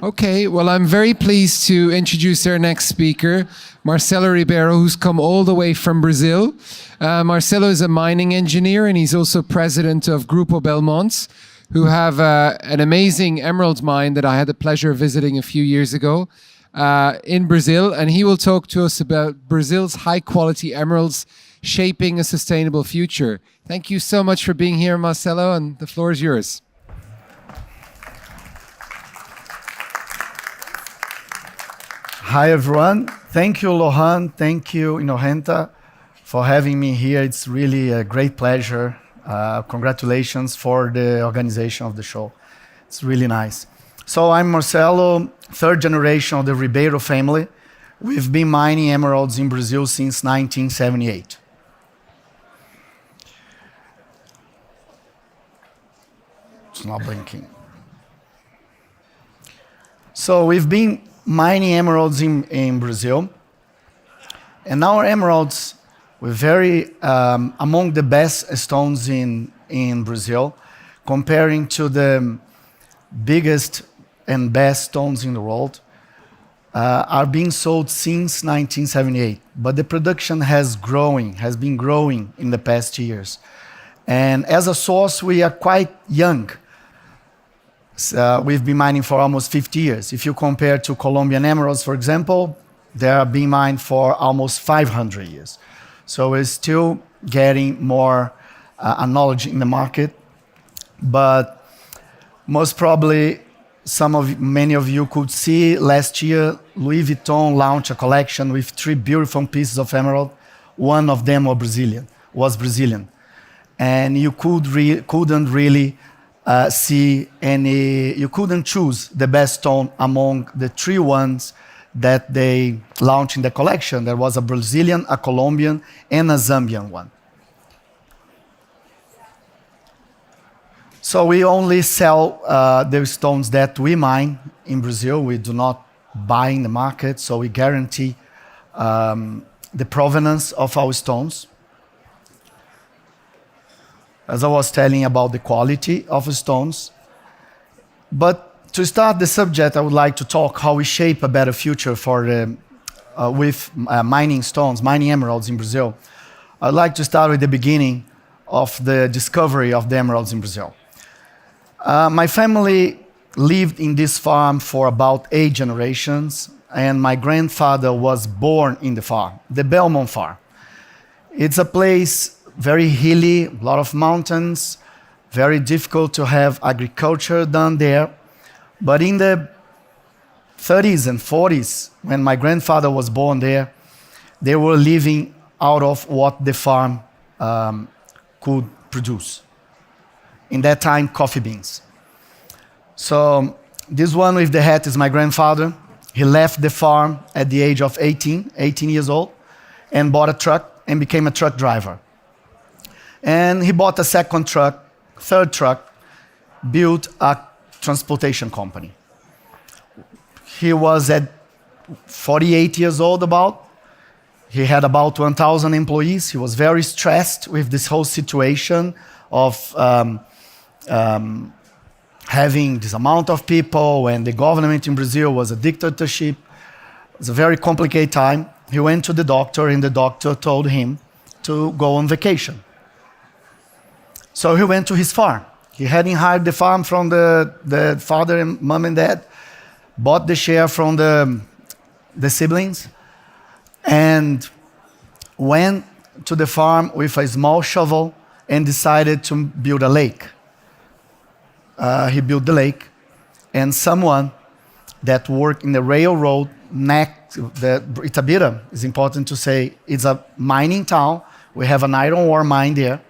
Okay, well, I'm very pleased to introduce our next speaker, Marcelo Ribeiro, who's come all the way from Brazil. Marcelo is a mining engineer, and he's also president of Grupo Belmont, who have an amazing emerald mine that I had the pleasure of visiting a few years ago in Brazil. And he will talk to us about Brazil's high-quality emeralds shaping a sustainable future. Thank you so much for being here, Marcelo, and the floor is yours. Hi, everyone. Thank you, Laurent. Thank you, INHORGENTA, for having me here. It's really a great pleasure. Congratulations for the organization of the show. It's really nice. So I'm Marcelo, third generation of the Ribeiro family. We've been mining emeralds in Brazil since 1978. It's not blinking. So we've been mining emeralds in Brazil. And our emeralds were very among the best stones in Brazil, comparing to the biggest and best stones in the world, are being sold since 1978. But the production has been growing in the past years. And as a source, we are quite young. We've been mining for almost 50 years. If you compare to Colombian emeralds, for example, they are being mined for almost 500 years. So we're still getting more knowledge in the market. But most probably, many of you could see last year, Louis Vuitton launched a collection with 3 beautiful pieces of emerald. One of them was Brazilian. And you couldn't really you couldn't choose the best stone among the 3 ones that they launched in the collection. There was a Brazilian, a Colombian, and a Zambian one. So we only sell the stones that we mine in Brazil. We do not buy in the market, so we guarantee the provenance of our stones. As I was telling about the quality of the stones. But to start the subject, I would like to talk how we shape a better future with mining stones, mining emeralds in Brazil. I'd like to start with the beginning of the discovery of the emeralds in Brazil. My family lived in this farm for about 8 generations, and my grandfather was born in the farm, the Belmont farm. It's a place very hilly, a lot of mountains, very difficult to have agriculture done there. But in the 30s and 40s, when my grandfather was born there, they were living out of what the farm could produce. In that time, coffee beans. So this one with the hat is my grandfather. He left the farm at the age of 18 years old, and bought a truck and became a truck driver. And he bought a second truck, third truck, built a transportation company. He was at 48 years old about. He had about 1,000 employees. He was very stressed with this whole situation of having this amount of people, and the government in Brazil was a dictatorship. It was a very complicated time. He went to the doctor, and the doctor told him to go on vacation. So he went to his farm. He hadn't hired the farm from the father and mom and dad, bought the share from the siblings, and went to the farm with a small shovel and decided to build a lake. He built the lake, and someone that worked in the railroad Itabira, is important to say, it's a mining town. We have an iron ore mine there.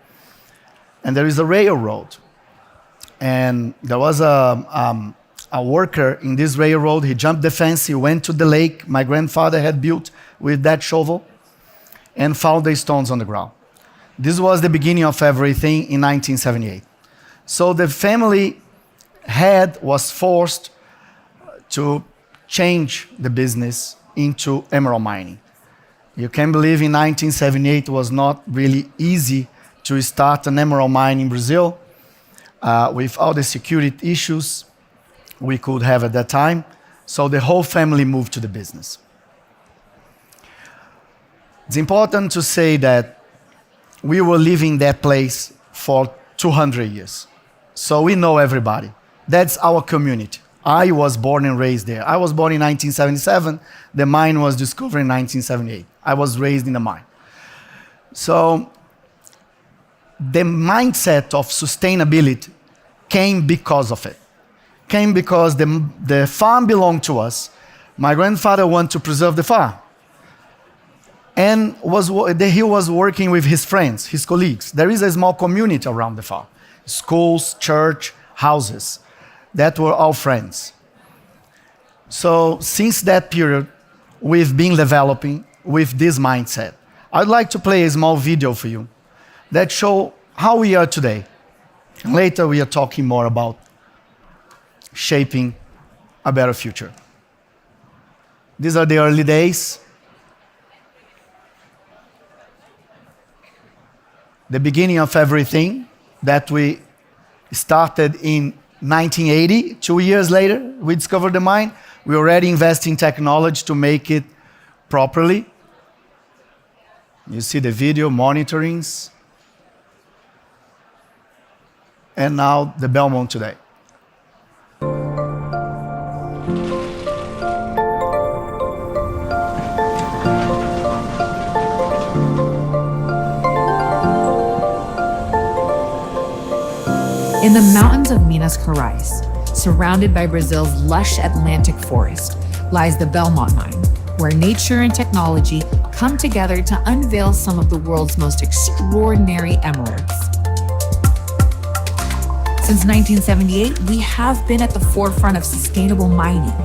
And there is a railroad. And there was a worker in this railroad. He jumped the fence, he went to the lake my grandfather had built with that shovel, and found the stones on the ground. This was the beginning of everything in 1978. So the family was forced to change the business into emerald mining. You can believe in 1978 it was not really easy to start an emerald mine in Brazil with all the security issues. we could have at that time. So the whole family moved to the business. It's important to say that we were living that place for 200 years. So we know everybody. That's our community. I was born and raised there. I was born in 1977. The mine was discovered in 1978. I was raised in the mine. So the mindset of sustainability came because of it. Came because the farm belonged to us. My grandfather wanted to preserve the farm. And he was working with his friends, his colleagues. There is a small community around the farm. Schools, church, houses. That were all friends. So since that period, we've been developing with this mindset. I'd like to play a small video for you that show how we are today. Later we are talking more about shaping a better future. These are the early days. The beginning of everything that we started in 1980, 2 years later, we discovered the mine. We already invest in technology to make it properly. You see the video, monitorings. And now the Belmont today. In the mountains of Minas Gerais, surrounded by Brazil's lush Atlantic forest, lies the Belmont mine, where nature and technology come together to unveil some of the world's most extraordinary emeralds. Since 1978, we have been at the forefront of sustainable mining,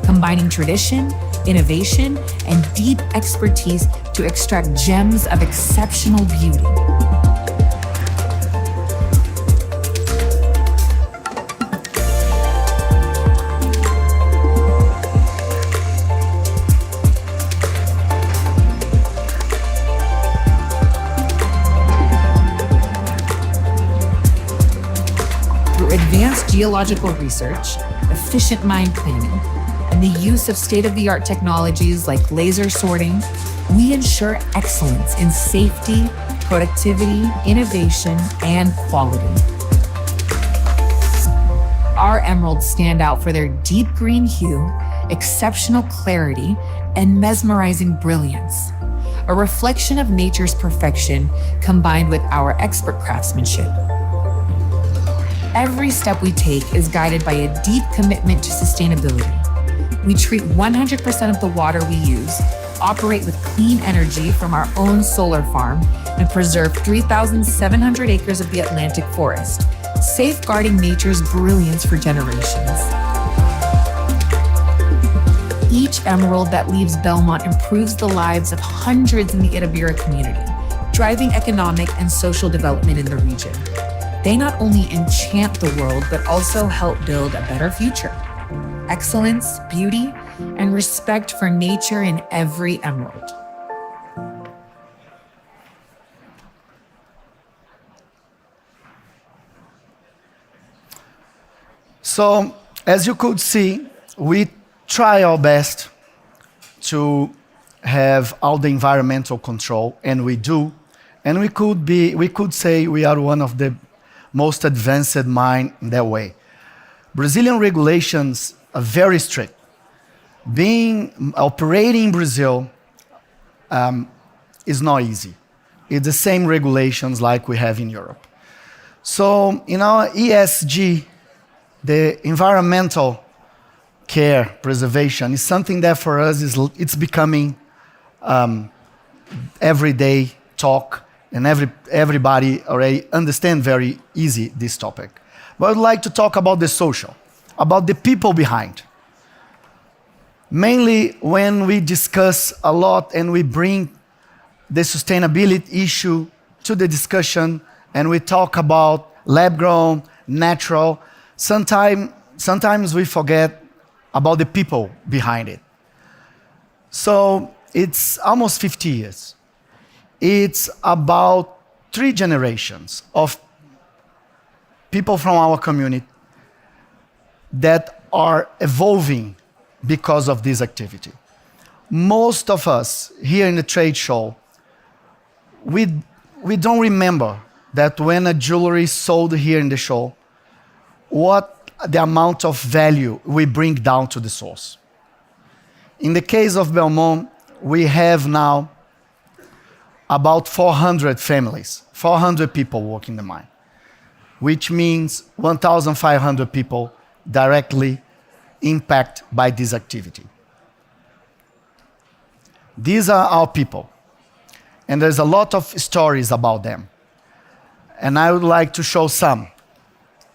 combining tradition, innovation, and deep expertise to extract gems of exceptional beauty. Advanced geological research, efficient mine planning, and the use of state-of-the-art technologies like laser sorting, we ensure excellence in safety, productivity, innovation, and quality. Our emeralds stand out for their deep green hue, exceptional clarity, and mesmerizing brilliance, a reflection of nature's perfection combined with our expert craftsmanship. Every step we take is guided by a deep commitment to sustainability. We treat 100% of the water we use, operate with clean energy from our own solar farm, and preserve 3,700 acres of the Atlantic forest, safeguarding nature's brilliance for generations. Each emerald that leaves Belmont improves the lives of hundreds in the Itabira community, driving economic and social development in the region. They not only enchant the world, but also help build a better future. Excellence, beauty, and respect for nature in every emerald. So, as you could see, we try our best to have all the environmental control, and we do. And we could say we are one of the most advanced mine in that way. Brazilian regulations are very strict. Operating in Brazil is not easy. It's the same regulations like we have in Europe. So in our ESG, the environmental care, preservation, is something that for us it's becoming everyday talk, and everybody already understand very easy this topic. But I'd like to talk about the social, about the people behind. Mainly when we discuss a lot and we bring the sustainability issue to the discussion and we talk about lab-grown, natural, sometimes we forget about the people behind it. So it's almost 50 years. It's about 3 generations of people from our community that are evolving because of this activity. Most of us here in the trade show, we don't remember that when a jewelry is sold here in the show, what the amount of value we bring down to the source. In the case of Belmont, we have now about 400 families, 400 people working the mine, which means 1,500 people directly impacted by this activity. These are our people, and there's a lot of stories about them. And I would like to show some,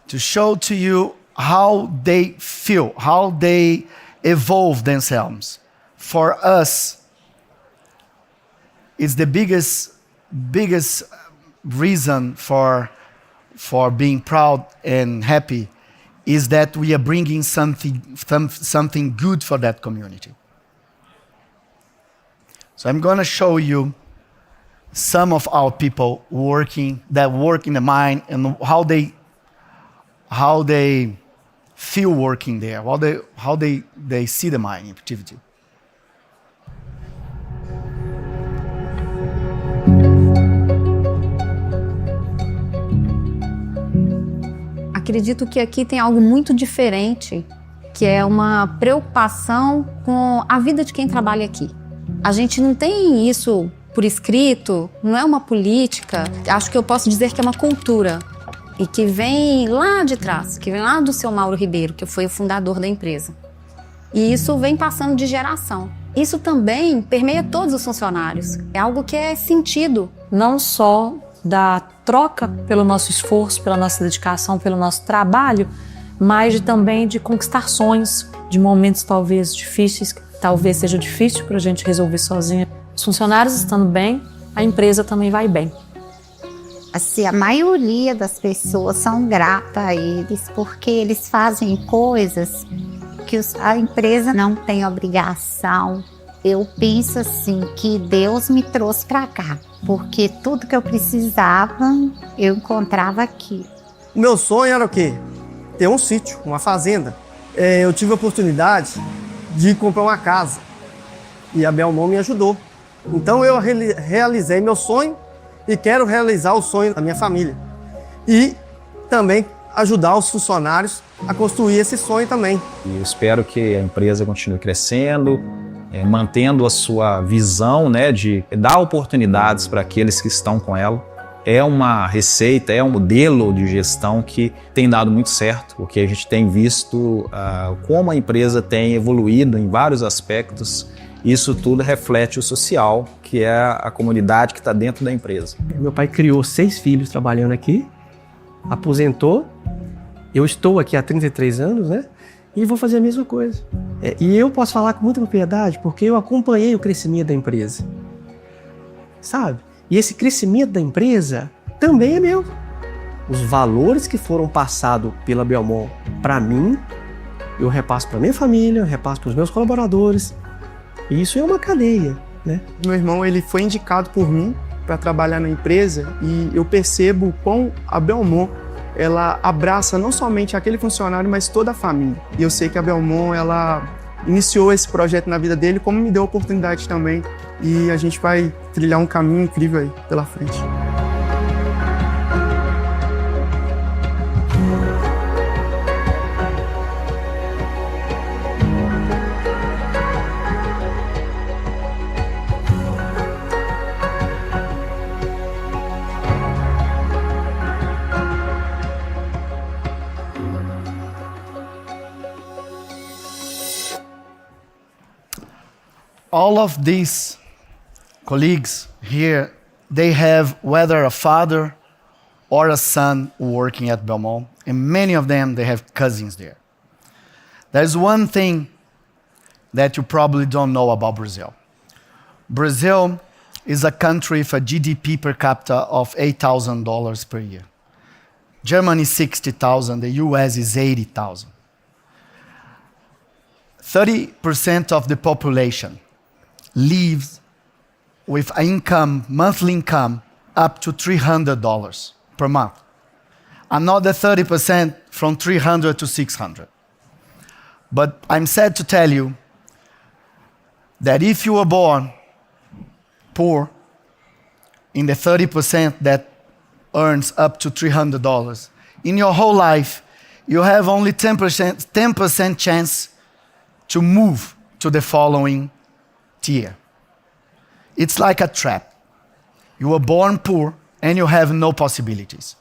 to show to you how they feel, how they evolve themselves. For us, it's the biggest reason for being proud and happy is that we are bringing something good for that community. So I'm going to show you some of our people that work in the mine and how they feel working there, how they see the mining activity. Acredito que aqui tem algo muito diferente, que é uma preocupação com a vida de quem trabalha aqui. A gente não tem isso por escrito, não é uma política. Acho que eu posso dizer que é uma cultura e que vem lá de trás, que vem lá do seu Mauro Ribeiro, que foi o fundador da empresa. E isso vem passando de geração. Isso também permeia todos os funcionários. É algo que é sentido. Não só da troca pelo nosso esforço, pela nossa dedicação, pelo nosso trabalho, mas também de conquistar sonhos, de momentos talvez difíceis, que talvez seja difícil para a gente resolver sozinha. Os funcionários estando bem, a empresa também vai bem. Assim, a maioria das pessoas são gratas a eles porque eles fazem coisas que a empresa não tem obrigação. Eu penso assim, que Deus me trouxe para cá, porque tudo que eu precisava, eu encontrava aqui. O meu sonho era o quê? Ter um sítio, uma fazenda. Eu tive a oportunidade de comprar uma casa e a Belmont me ajudou. Então eu realizei meu sonho e quero realizar o sonho da minha família. E também ajudar os funcionários a construir esse sonho também. Eu espero que a empresa continue crescendo, mantendo a sua visão, né, de dar oportunidades para aqueles que estão com ela. É uma receita, é um modelo de gestão que tem dado muito certo, porque a gente tem visto como a empresa tem evoluído em vários aspectos. Isso tudo reflete o social, que é a comunidade que está dentro da empresa. Meu pai criou 6 filhos trabalhando aqui, aposentou. Eu estou aqui há 33 anos, né? E vou fazer a mesma coisa. E eu posso falar com muita propriedade porque eu acompanhei o crescimento da empresa. Sabe? E esse crescimento da empresa também é meu. Os valores que foram passados pela Belmont para mim, eu repasso para minha família, eu repasso para os meus colaboradores. E isso é uma cadeia, né? Meu irmão, ele foi indicado por mim para trabalhar na empresa e eu percebo quão a Belmont ela abraça não somente aquele funcionário, mas toda a família. E eu sei que a Belmont, ela iniciou esse projeto na vida dele, como me deu a oportunidade também. E a gente vai trilhar um caminho incrível aí pela frente. All of these colleagues here, they have whether a father or a son working at Belmont, and many of them, they have cousins there. There's one thing that you probably don't know about Brazil. Brazil is a country with a GDP per capita of $8,000 per year. Germany is 60,000, the US is 80,000. 30% of the population lives with an income, monthly income, up to $300 per month. Another 30% from $300 to $600. But I'm sad to tell you that if you were born poor, in the 30% that earns up to $300, in your whole life, you have only 10% chance to move to the following tier. It's like a trap. You were born poor and you have no possibilities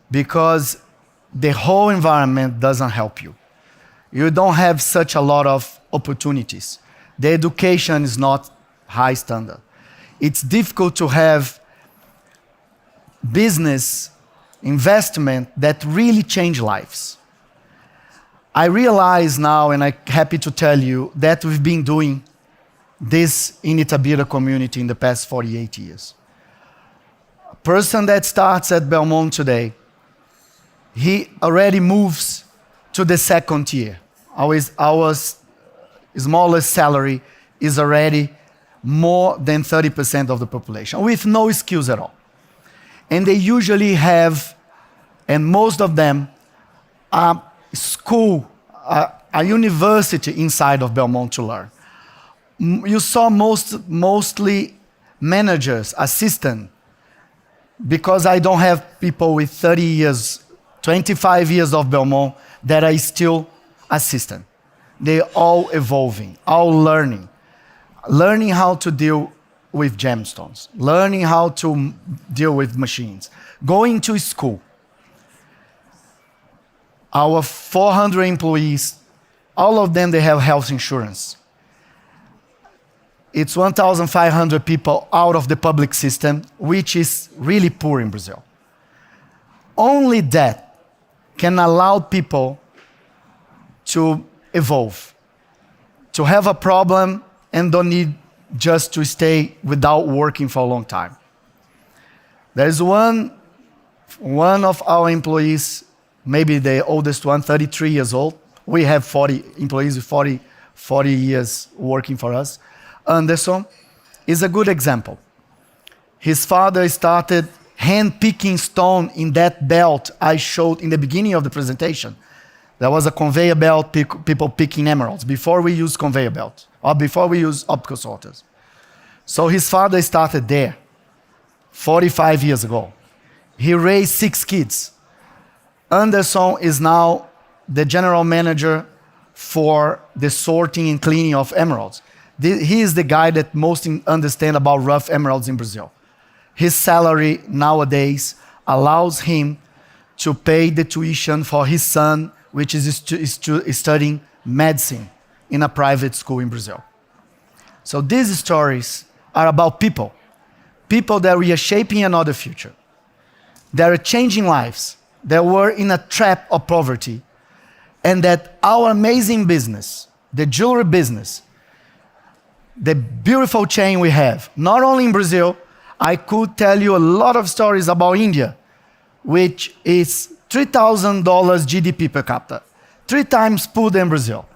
because the whole environment doesn't help you. You don't have such a lot of opportunities. The education is not high standard. It's difficult to have business investment that really change lives. I realize now, and I'm happy to tell you, that we've been doing this in Itabira community in the past 48 years. A person that starts at Belmont today, he already moves to the second tier. Our smallest salary is already more than 30% of the population, with no skills at all. And they usually have, and most of them, a school, a university inside of Belmont to learn. You saw mostly managers, assistant, because I don't have people with 30 years, 25 years of Belmont that are still assistant. They're all evolving, all learning how to deal with gemstones, learning how to deal with machines, going to school. Our 400 employees, all of them, they have health insurance. It's 1,500 people out of the public system, which is really poor in Brazil. Only that can allow people to evolve, to have a problem and don't need just to stay without working for a long time. There is one of our employees, maybe the oldest one, 33 years old. We have 40 employees with 40 years working for us. Anderson is a good example. His father started hand-picking stone in that belt I showed in the beginning of the presentation. There was a conveyor belt, people picking emeralds, before we used conveyor belts, or before we used optical sorters. So his father started there 45 years ago. He raised 6 kids. Anderson is now the general manager for the sorting and cleaning of emeralds. He is the guy that most understands about rough emeralds in Brazil. His salary nowadays allows him to pay the tuition for his son, which is studying medicine in a private school in Brazil. So these stories are about people that we are shaping another future. They are changing lives, that were in a trap of poverty, and that our amazing business, the jewelry business, the beautiful chain we have, not only in Brazil, I could tell you a lot of stories about India, which is $3,000 GDP per capita, 3 times poorer than Brazil.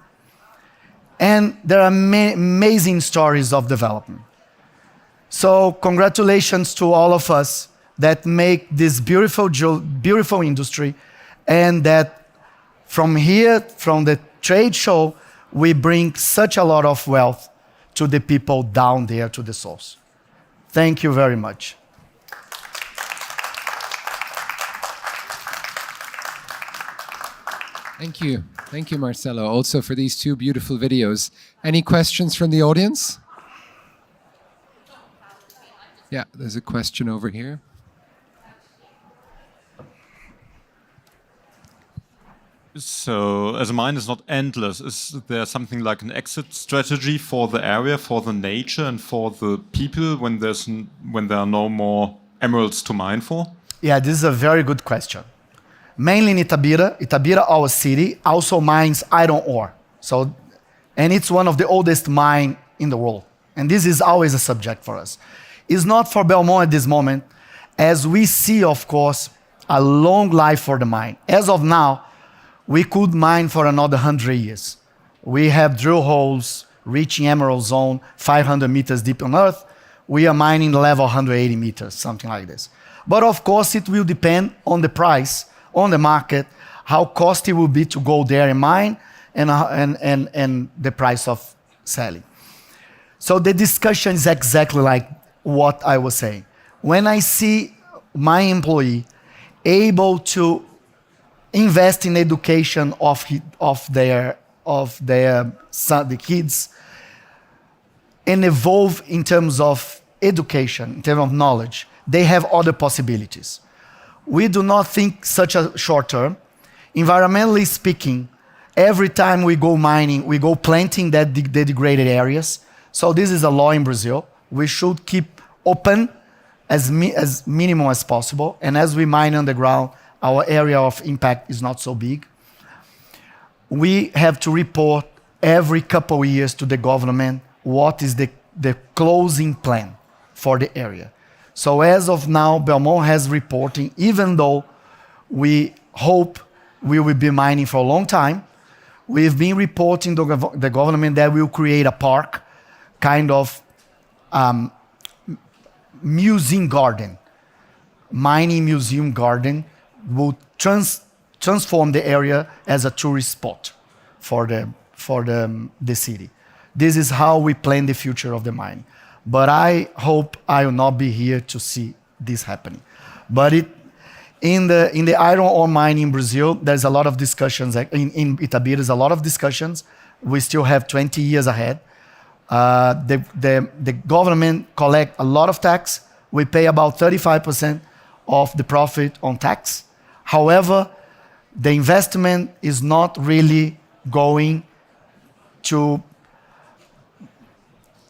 And there are amazing stories of development. So congratulations to all of us that make this beautiful industry, and that from here, from the trade show, we bring such a lot of wealth to the people down there, to the source. Thank you very much. Thank you. Thank you, Marcelo, also for these 2 beautiful videos. Any questions from the audience? Yeah, there's a question over here. So, as a mine is not endless, is there something like an exit strategy for the area, for the nature, and for the people when there are no more emeralds to mine for? Yeah, this is a very good question. Mainly in Itabira, our city, also mines iron ore. And it's one of the oldest mines in the world. And this is always a subject for us. It's not for Belmont at this moment, as we see, of course, a long life for the mine. As of now, we could mine for another 100 years. We have drill holes reaching emerald zone 500 meters deep on earth. We are mining level 180 meters, something like this. But of course, it will depend on the price, on the market, how costly it will be to go there and mine, and the price of selling. So the discussion is exactly like what I was saying. When I see my employee able to invest in education of their son, the kids, and evolve in terms of education, in terms of knowledge, they have other possibilities. We do not think such a short term. Environmentally speaking, every time we go mining, we go planting the degraded areas. So this is a law in Brazil. We should keep open as minimum as possible. And as we mine underground, our area of impact is not so big. We have to report every couple of years to the government what is the closing plan for the area. So as of now, Belmont has reporting, even though we hope we will be mining for a long time, we've been reporting to the government that we'll create a park, kind of museum garden, mining museum garden, will transform the area as a tourist spot for the city. This is how we plan the future of the mine. But I hope I will not be here to see this happening. But in the iron ore mine in Brazil, there's a lot of discussions. In Itabira, there's a lot of discussions. We still have 20 years ahead. The government collect a lot of tax. We pay about 35% of the profit on tax. However, the investment is not really going to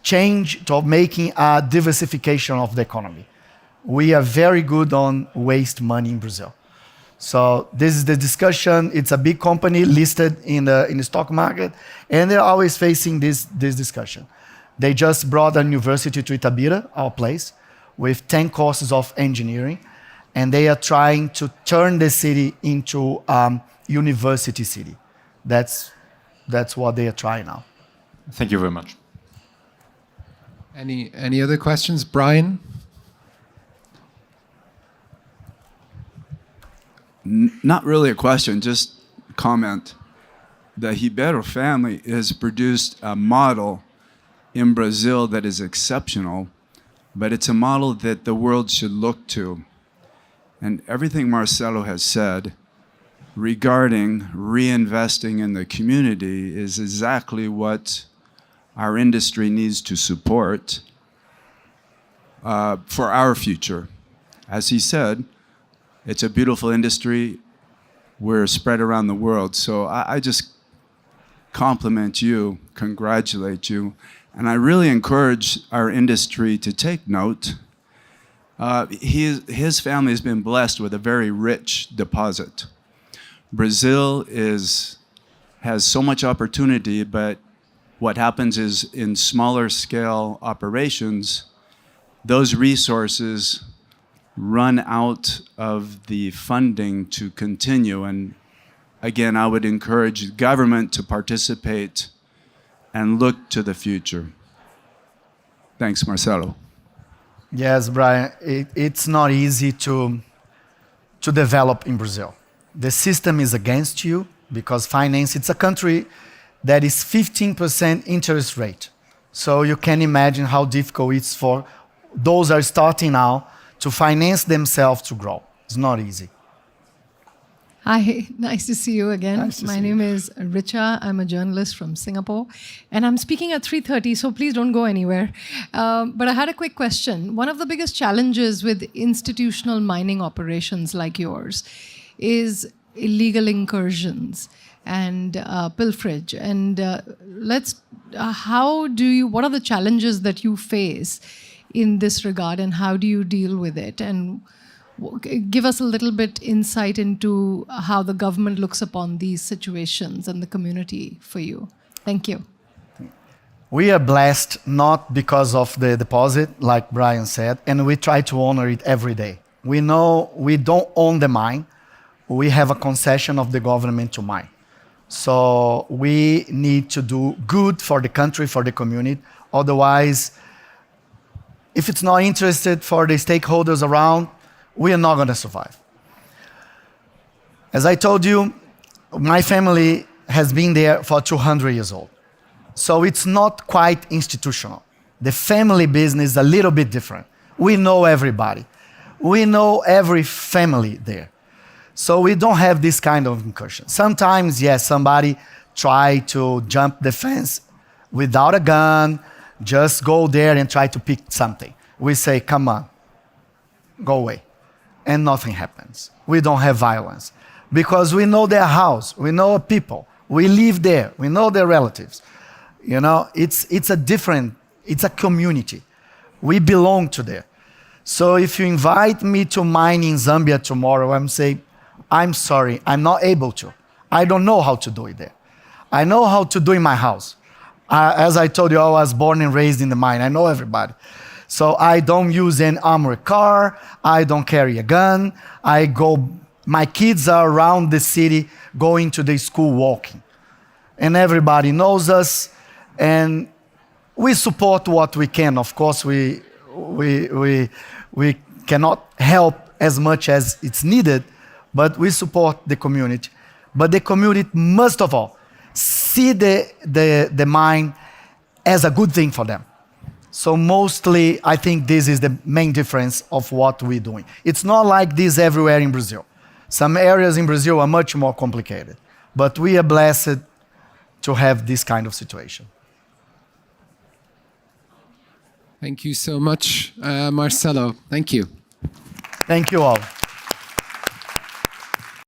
change, to making a diversification of the economy. We are very good on waste money in Brazil. So this is the discussion. It's a big company listed in the stock market, and they're always facing this discussion. They just brought a university to Itabira, our place, with 10 courses of engineering, and they are trying to turn the city into university city. That's what they are trying now. Thank you very much. Any other questions? Brian? Not really a question, just a comment. The Ribeiro family has produced a model in Brazil that is exceptional, but it's a model that the world should look to. And everything Marcelo has said regarding reinvesting in the community is exactly what our industry needs to support for our future. As he said, it's a beautiful industry. We're spread around the world. So I just compliment you, congratulate you, and I really encourage our industry to take note. His family has been blessed with a very rich deposit. Brazil has so much opportunity, but what happens is in smaller scale operations, those resources run out of the funding to continue. And again, I would encourage government to participate and look to the future. Thanks, Marcelo. Yes, Brian, it's not easy to develop in Brazil. The system is against you because finance, it's a country that is 15% interest rate. So you can imagine how difficult it's for those who are starting now to finance themselves to grow. It's not easy. Hi, nice to see you again. Nice to My see name is Richa. I'm a journalist from Singapore, and I'm speaking at 3:30, so please don't go anywhere. But I had a quick question. One of the biggest challenges with institutional mining operations like yours is illegal incursions and pilferage. And what are the challenges that you face in this regard, and how do you deal with it? And give us a little bit insight into how the government looks upon these situations and the community for you. Thank you. We are blessed not because of the deposit, like Brian said, and we try to honor it every day. We know we don't own the mine. We have a concession of the government to mine. So we need to do good for the country, for the community. Otherwise, if it's not interested for the stakeholders around, we are not going to survive. As I told you, my family has been there for 200 years old. So it's not quite institutional. The family business is a little bit different. We know everybody. We know every family there. So we don't have this kind of incursion. Sometimes, yes, somebody try to jump the fence without a gun, just go there and try to pick something. We say, come on, go away. And nothing happens. We don't have violence. Because we know their house, we know people, we live there, we know their relatives. You know, it's a community. We belong to there. So if you invite me to mine in Zambia tomorrow, I'm saying, I'm sorry, I'm not able to. I don't know how to do it there. I know how to do in my house. As I told you, I was born and raised in the mine. I know everybody. So I don't use an armored car. I don't carry a gun. My kids are around the city going to the school walking. And everybody knows us. And we support what we can. Of course, we cannot help as much as it's needed, but we support the community. But the community must of all see the mine as a good thing for them. So mostly, I think this is the main difference of what we're doing. It's not like this everywhere in Brazil. Some areas in Brazil are much more complicated, but we are blessed to have this kind of situation. Thank you so much, Marcelo. Thank you. Thank you all.